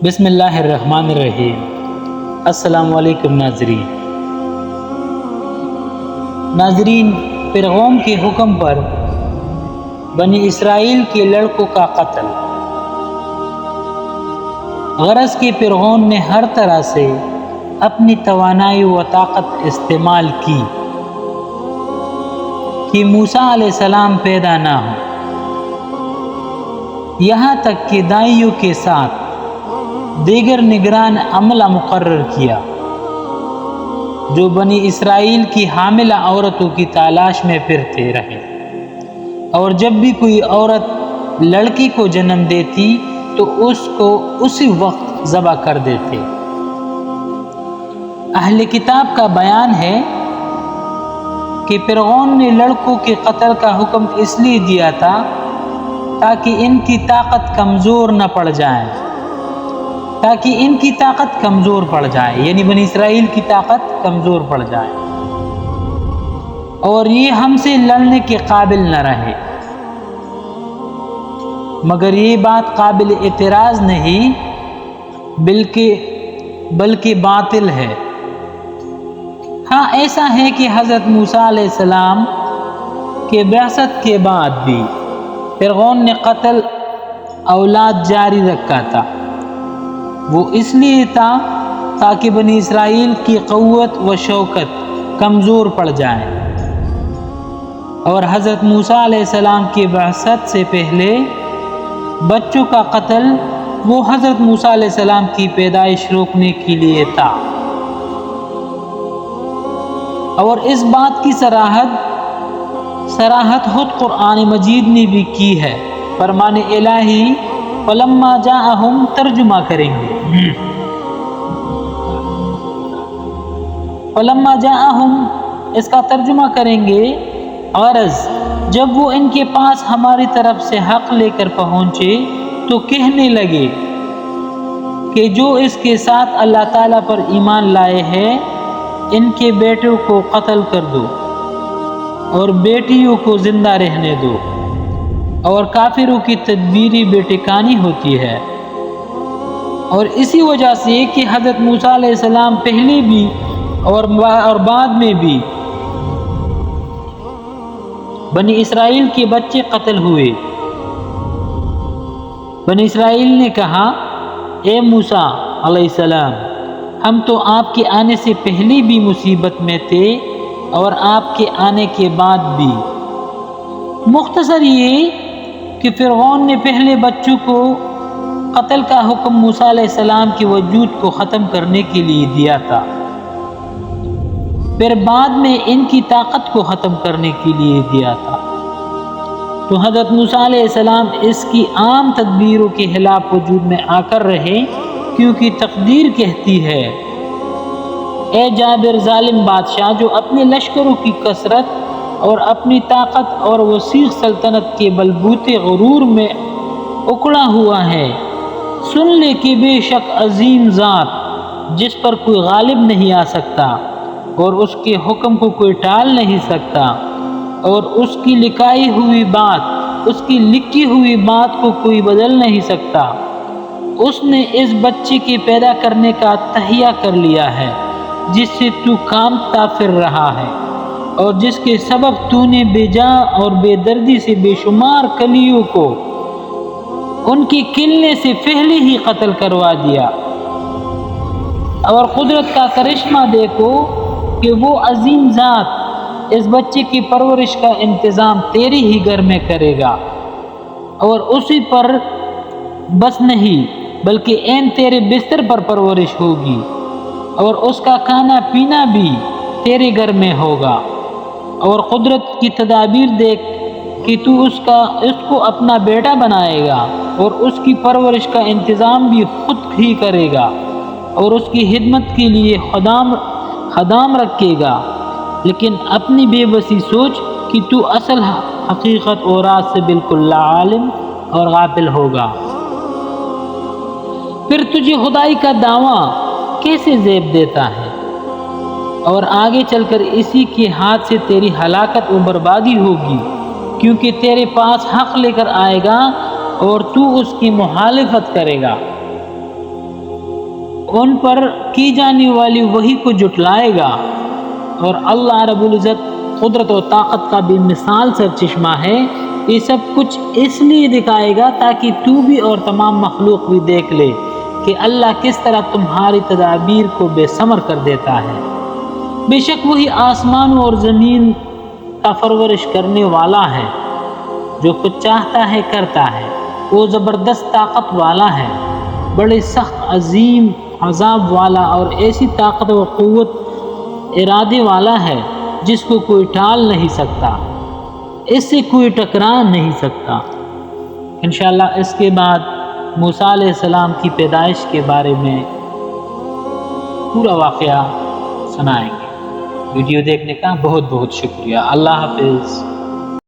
بسم اللہ الرحمن الرحیم۔ السلام علیکم ناظرین، فرعون کے حکم پر بنی اسرائیل کے لڑکوں کا قتل۔ غرض کہ فرعون نے ہر طرح سے اپنی توانائی و طاقت استعمال کی کہ موسیٰ علیہ السلام پیدا نہ ہو، یہاں تک کہ دائیوں کے ساتھ دیگر نگران عملہ مقرر کیا جو بنی اسرائیل کی حاملہ عورتوں کی تلاش میں پھرتے رہے، اور جب بھی کوئی عورت لڑکی کو جنم دیتی تو اس کو اسی وقت ذبح کر دیتے۔ اہل کتاب کا بیان ہے کہ فرعون نے لڑکوں کے قتل کا حکم اس لیے دیا تھا تاکہ ان کی طاقت کمزور نہ پڑ جائے، یعنی بنی اسرائیل کی طاقت کمزور پڑ جائے اور یہ ہم سے لڑنے کے قابل نہ رہے۔ مگر یہ بات قابل اعتراض نہیں بلکہ باطل ہے۔ ہاں، ایسا ہے کہ حضرت موسیٰ علیہ السلام کے بعثت کے بعد بھی فرعون نے قتل اولاد جاری رکھا تھا۔ وہ اس لیے تھا تاکہ بنی اسرائیل کی قوت و شوکت کمزور پڑ جائے، اور حضرت موسیٰ علیہ السلام کی بعثت سے پہلے بچوں کا قتل وہ حضرت موسیٰ علیہ السلام کی پیدائش روکنے کے لیے تھا۔ اور اس بات کی صراحت خود قرآن مجید نے بھی کی ہے۔ فرمان الہی فلما جاءہم ترجمہ کریں گے، فلما جاءہم اس کا ترجمہ کریں گے، غرض جب وہ ان کے پاس ہماری طرف سے حق لے کر پہنچے تو کہنے لگے کہ جو اس کے ساتھ اللہ تعالیٰ پر ایمان لائے ہیں ان کے بیٹوں کو قتل کر دو اور بیٹیوں کو زندہ رہنے دو، اور کافروں کی تدبیری بے ٹھکانی ہوتی ہے۔ اور اسی وجہ سے کہ حضرت موسیٰ علیہ السلام پہلے بھی اور بعد میں بھی بنی اسرائیل کے بچے قتل ہوئے۔ بنی اسرائیل نے کہا، اے موسیٰ علیہ السلام، ہم تو آپ کے آنے سے پہلے بھی مصیبت میں تھے اور آپ کے آنے کے بعد بھی۔ مختصر یہ کہ فرعون نے پہلے بچوں کو قتل کا حکم موسیٰ علیہ السلام کے وجود کو ختم کرنے کے لیے دیا تھا، پھر بعد میں ان کی طاقت کو ختم کرنے کے لیے دیا تھا۔ تو حضرت موسیٰ علیہ السلام اس کی عام تدبیروں کے خلاف وجود میں آ کر رہے، کیونکہ تقدیر کہتی ہے، اے جابر ظالم بادشاہ جو اپنے لشکروں کی کثرت اور اپنی طاقت اور وسیع سلطنت کے بلبوتے غرور میں اکڑا ہوا ہے، سن لے کہ بے شک عظیم ذات جس پر کوئی غالب نہیں آ سکتا اور اس کے حکم کو کوئی ٹال نہیں سکتا، اور اس کی لکھی ہوئی بات کو کوئی بدل نہیں سکتا، اس نے اس بچے کے پیدا کرنے کا تہیہ کر لیا ہے جس سے تو کامتا پھر رہا ہے، اور جس کے سبب تو نے بے جا اور بے دردی سے بے شمار کلیوں کو ان کی کلنے سے پہلے ہی قتل کروا دیا۔ اور قدرت کا کرشمہ دیکھو کہ وہ عظیم ذات اس بچے کی پرورش کا انتظام تیرے ہی گھر میں کرے گا، اور اسی پر بس نہیں بلکہ عین تیرے بستر پر پرورش ہوگی، اور اس کا کھانا پینا بھی تیرے گھر میں ہوگا۔ اور قدرت کی تدابیر دیکھ کہ تو اس کو اپنا بیٹا بنائے گا اور اس کی پرورش کا انتظام بھی خود ہی کرے گا، اور اس کی خدمت کے لیے خدام رکھے گا، لیکن اپنی بے بسی سوچ کہ تو اصل حقیقت اور راز سے بالکل لا عالم اور غافل ہوگا۔ پھر تجھے خدائی کا دعویٰ کیسے زیب دیتا ہے، اور آگے چل کر اسی کے ہاتھ سے تیری ہلاکت و بربادی ہوگی، کیونکہ تیرے پاس حق لے کر آئے گا اور تو اس کی مخالفت کرے گا۔ ان پر کی جانے والی وحی کو جھٹلائے گا، اور اللہ رب العزت قدرت و طاقت کا بے مثال سرچشمہ ہے۔ یہ سب کچھ اس لیے دکھائے گا تاکہ تو بھی اور تمام مخلوق بھی دیکھ لے کہ اللہ کس طرح تمہاری تدابیر کو بے ثمر کر دیتا ہے۔ بے شک وہی آسمانوں اور زمین کا پرورش کرنے والا ہے، جو کچھ چاہتا ہے کرتا ہے۔ وہ زبردست طاقت والا ہے، بڑے سخت عظیم عذاب والا، اور ایسی طاقت و قوت ارادے والا ہے جس کو کوئی ٹال نہیں سکتا، اس سے کوئی ٹکرا نہیں سکتا۔ انشاءاللہ اس کے بعد موسیٰ علیہ السلام کی پیدائش کے بارے میں پورا واقعہ سنائیں گے۔ ویڈیو دیکھنے کا بہت بہت شکریہ۔ اللہ حافظ۔